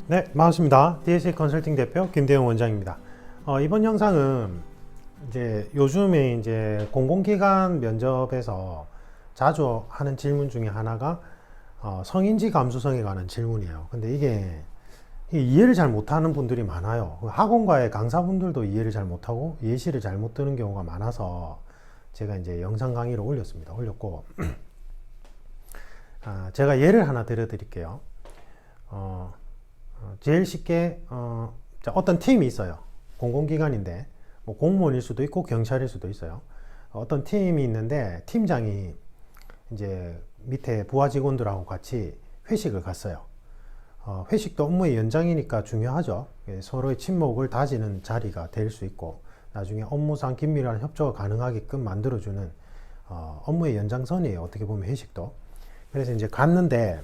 네, 반갑습니다. DSA 컨설팅 대표 김대영 원장입니다. 이번 영상은 이제 요즘에 이제 공공기관 면접에서 자주 하는 질문 중에 하나가 성인지 감수성에 관한 질문이에요. 근데 이게 이해를 잘 못하는 분들이 많아요. 학원과의 강사분들도 이해를 잘 못하고 예시를 잘 못 드는 경우가 많아서 제가 이제 영상 강의를 올렸고 제가 예를 하나 들어드릴게요. 제일 쉽게 어떤 팀이 있어요. 공공기관인데 뭐 공무원일 수도 있고 경찰일 수도 있어요. 어떤 팀이 있는데 팀장이 이제 밑에 부하 직원들하고 같이 회식을 갔어요. 회식도 업무의 연장이니까 중요하죠. 서로의 친목을 다지는 자리가 될 수 있고 나중에 업무상 긴밀한 협조가 가능하게끔 만들어주는 업무의 연장선이에요. 어떻게 보면 회식도. 그래서 이제 갔는데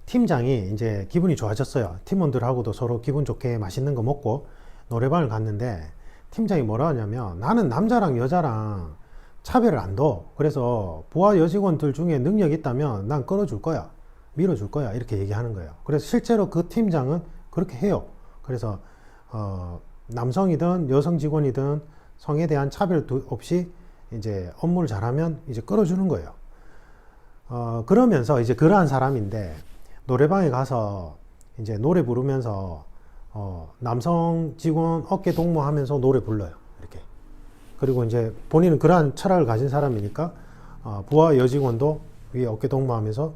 팀장이 이제 기분이 좋아졌어요. 팀원들하고도 서로 기분 좋게 맛있는 거 먹고 노래방을 갔는데 팀장이 뭐라 하냐면 나는 남자랑 여자랑 차별을 안 둬. 그래서 부하 여직원들 중에 능력 있다면 난 끌어줄 거야. 밀어줄 거야. 이렇게 얘기하는 거예요. 그래서 실제로 그 팀장은 그렇게 해요. 그래서 남성이든 여성 직원이든 성에 대한 차별 없이 이제 업무를 잘하면 이제 끌어주는 거예요. 그러면서 이제 그러한 사람인데 노래방에 가서 이제 노래 부르면서 남성 직원 어깨 동무하면서 노래 불러요. 이렇게. 그리고 이제 본인은 그러한 철학을 가진 사람이니까 부하 여직원도 위에 어깨 동무하면서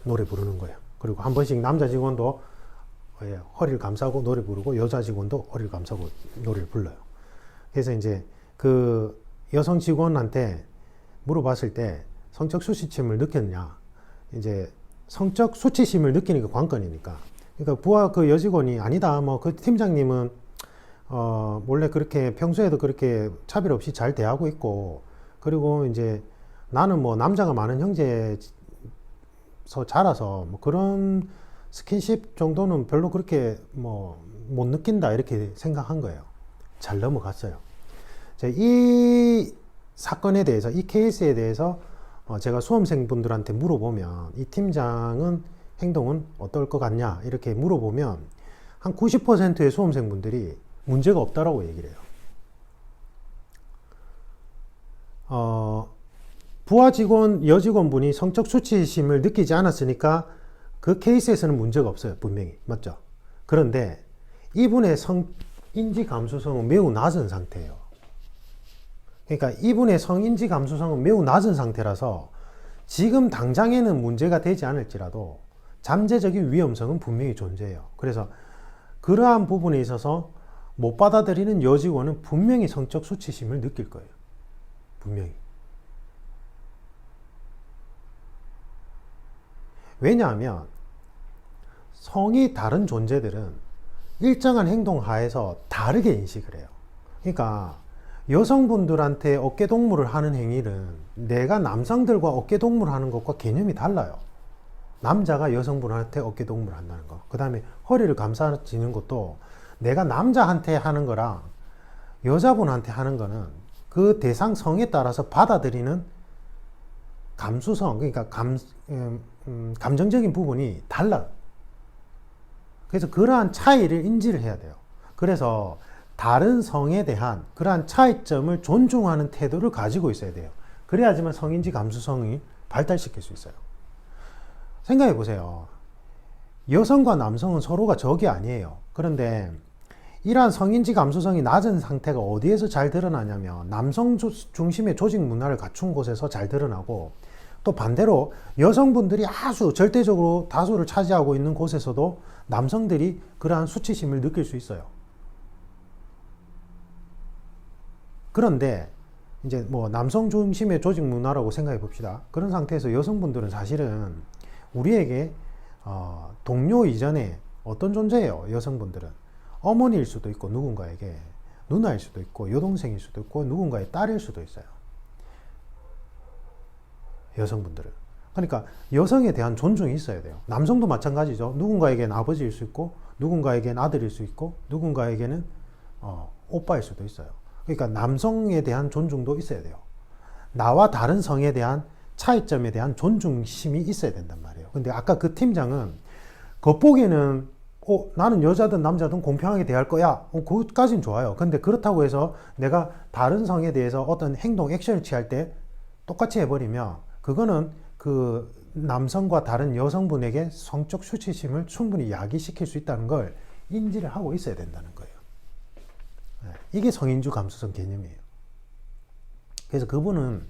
노래 부르는 거예요. 그리고 한 번씩 남자 직원도 허리를 감싸고 노래 부르고 여자 직원도 허리를 감싸고 노래를 불러요. 그래서 이제 그 여성 직원한테 물어봤을 때 성적 수치심을 느꼈냐? 이제 성적 수치심을 느끼는 게 관건이니까. 그러니까 부하 그 여직원이 아니다. 뭐 그 팀장님은 원래 그렇게 평소에도 그렇게 차별 없이 잘 대하고 있고, 그리고 이제 나는 뭐 남자가 많은 형제에서 자라서 뭐 그런 스킨십 정도는 별로 그렇게 뭐 못 느낀다 이렇게 생각한 거예요. 잘 넘어갔어요. 이 사건에 대해서, 이 케이스에 대해서 제가 수험생분들한테 물어보면 이 팀장은 행동은 어떨 것 같냐 이렇게 물어보면 한 90%의 수험생분들이 문제가 없다라고 얘기를 해요. 부하 직원, 여직원분이 성적 수치심을 느끼지 않았으니까 그 케이스에서는 문제가 없어요. 분명히. 맞죠? 그런데 이분의 성인지 감수성은 매우 낮은 상태예요. 그러니까 이분의 성인지 감수성은 매우 낮은 상태라서 지금 당장에는 문제가 되지 않을지라도 잠재적인 위험성은 분명히 존재해요. 그래서 그러한 부분에 있어서 못 받아들이는 여직원은 분명히 성적 수치심을 느낄 거예요. 분명히. 왜냐하면 성이 다른 존재들은 일정한 행동 하에서 다르게 인식을 해요. 그러니까 여성분들한테 어깨동무를 하는 행위는 내가 남성들과 어깨동무를 하는 것과 개념이 달라요. 남자가 여성분한테 어깨동무를 한다는 거. 그 다음에 허리를 감싸지는 것도 내가 남자한테 하는 거랑 여자분한테 하는 거는 그 대상 성에 따라서 받아들이는 감수성, 그러니까 감정적인 부분이 달라요. 그래서 그러한 차이를 인지를 해야 돼요. 그래서 다른 성에 대한 그러한 차이점을 존중하는 태도를 가지고 있어야 돼요. 그래야지만 성인지 감수성이 발달시킬 수 있어요. 생각해 보세요. 여성과 남성은 서로가 적이 아니에요. 그런데 이러한 성인지 감수성이 낮은 상태가 어디에서 잘 드러나냐면 남성 중심의 조직 문화를 갖춘 곳에서 잘 드러나고, 또 반대로 여성분들이 아주 절대적으로 다수를 차지하고 있는 곳에서도 남성들이 그러한 수치심을 느낄 수 있어요. 그런데 이제 뭐 남성 중심의 조직 문화라고 생각해 봅시다. 그런 상태에서 여성분들은 사실은 우리에게 동료 이전에 어떤 존재예요? 여성분들은 어머니일 수도 있고, 누군가에게 누나일 수도 있고, 여동생일 수도 있고, 누군가의 딸일 수도 있어요. 여성분들은. 그러니까 여성에 대한 존중이 있어야 돼요. 남성도 마찬가지죠. 누군가에겐 아버지일 수 있고, 누군가에겐 아들일 수 있고, 누군가에게는 오빠일 수도 있어요. 그러니까 남성에 대한 존중도 있어야 돼요. 나와 다른 성에 대한 차이점에 대한 존중심이 있어야 된단 말이에요. 근데 아까 그 팀장은 겉보기에는 나는 여자든 남자든 공평하게 대할 거야. 그것까진 좋아요. 근데 그렇다고 해서 내가 다른 성에 대해서 어떤 행동, 액션을 취할 때 똑같이 해버리면 그거는 그 남성과 다른 여성분에게 성적 수치심을 충분히 야기시킬 수 있다는 걸 인지를 하고 있어야 된다는 거예요. 이게 성인지 감수성 개념이에요. 그래서 그분은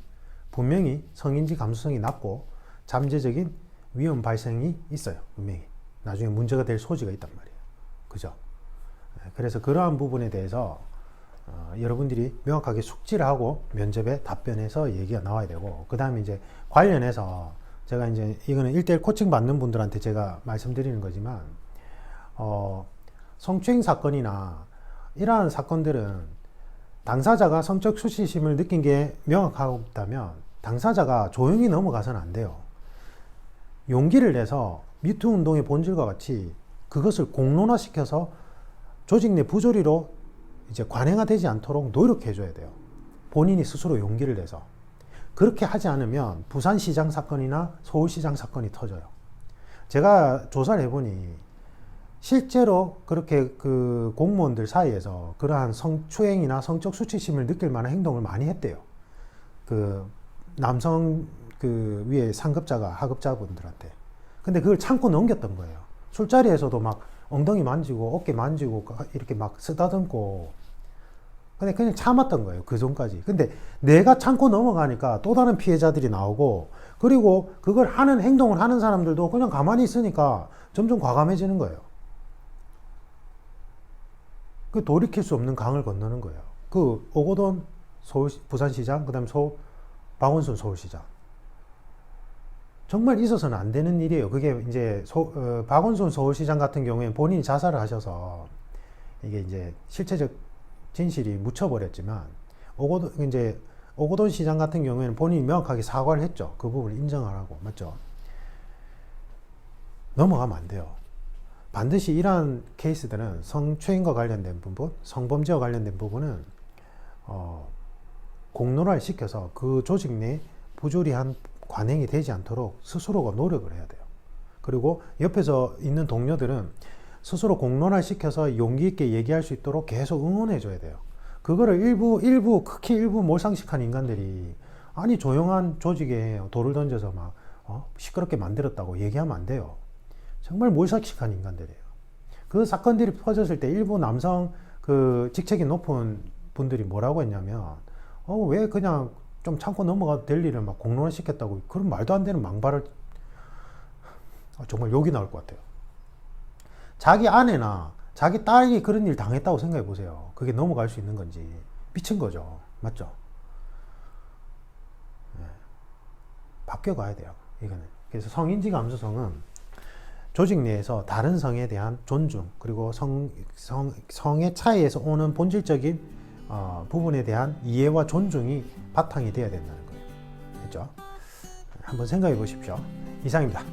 분명히 성인지 감수성이 낮고 잠재적인 위험 발생이 있어요. 분명히. 나중에 문제가 될 소지가 있단 말이에요. 그죠? 그래서 그러한 부분에 대해서 여러분들이 명확하게 숙지를 하고 면접에 답변해서 얘기가 나와야 되고, 그 다음에 이제 관련해서 제가 이제 이거는 1대1 코칭 받는 분들한테 제가 말씀드리는 거지만, 성추행 사건이나 이러한 사건들은 당사자가 성적 수치심을 느낀 게 명확하다면 당사자가 조용히 넘어가서는 안 돼요. 용기를 내서 미투 운동의 본질과 같이 그것을 공론화시켜서 조직 내 부조리로 이제 관행화되지 않도록 노력해줘야 돼요. 본인이 스스로 용기를 내서. 그렇게 하지 않으면 부산시장 사건이나 서울시장 사건이 터져요. 제가 조사를 해보니 실제로 그렇게 그 공무원들 사이에서 그러한 성추행이나 성적 수치심을 느낄 만한 행동을 많이 했대요. 그 남성 그 위에 상급자가 하급자분들한테. 근데 그걸 참고 넘겼던 거예요. 술자리에서도 막 엉덩이 만지고 어깨 만지고 이렇게 막 쓰다듬고. 근데 그냥 참았던 거예요. 그 전까지. 근데 내가 참고 넘어가니까 또 다른 피해자들이 나오고, 그리고 그걸 하는 행동을 하는 사람들도 그냥 가만히 있으니까 점점 과감해지는 거예요. 그 돌이킬 수 없는 강을 건너는 거예요. 그 오거돈 부산시장, 그 다음에 박원순 서울시장. 정말 있어서는 안 되는 일이에요. 그게 이제 박원순 서울시장 같은 경우에는 본인이 자살을 하셔서 이게 이제 실체적 진실이 묻혀버렸지만, 오거돈 시장 같은 경우에는 본인이 명확하게 사과를 했죠. 그 부분을 인정하라고. 맞죠? 넘어가면 안 돼요. 반드시 이러한 케이스들은 성추행과 관련된 부분, 성범죄와 관련된 부분은 공론화를 시켜서 그 조직 내 부조리한 관행이 되지 않도록 스스로가 노력을 해야 돼요. 그리고 옆에서 있는 동료들은 스스로 공론화를 시켜서 용기 있게 얘기할 수 있도록 계속 응원해 줘야 돼요. 그거를 극히 일부 몰상식한 인간들이 아니 조용한 조직에 돌을 던져서 막 시끄럽게 만들었다고 얘기하면 안 돼요. 정말 몰상식한 인간들이에요. 그 사건들이 퍼졌을 때 일부 남성 그 직책이 높은 분들이 뭐라고 했냐면 왜 그냥 좀 참고 넘어가도 될 일을 막 공론화 시켰다고, 그런 말도 안 되는 망발을. 정말 욕이 나올 것 같아요. 자기 아내나 자기 딸이 그런 일 당했다고 생각해 보세요. 그게 넘어갈 수 있는 건지. 미친 거죠. 맞죠? 네. 바뀌어가야 돼요. 이거는. 그래서 성인지 감수성은 조직 내에서 다른 성에 대한 존중, 그리고 성의 차이에서 오는 본질적인 부분에 대한 이해와 존중이 바탕이 되어야 된다는 거예요. 그렇죠? 한번 생각해 보십시오. 이상입니다.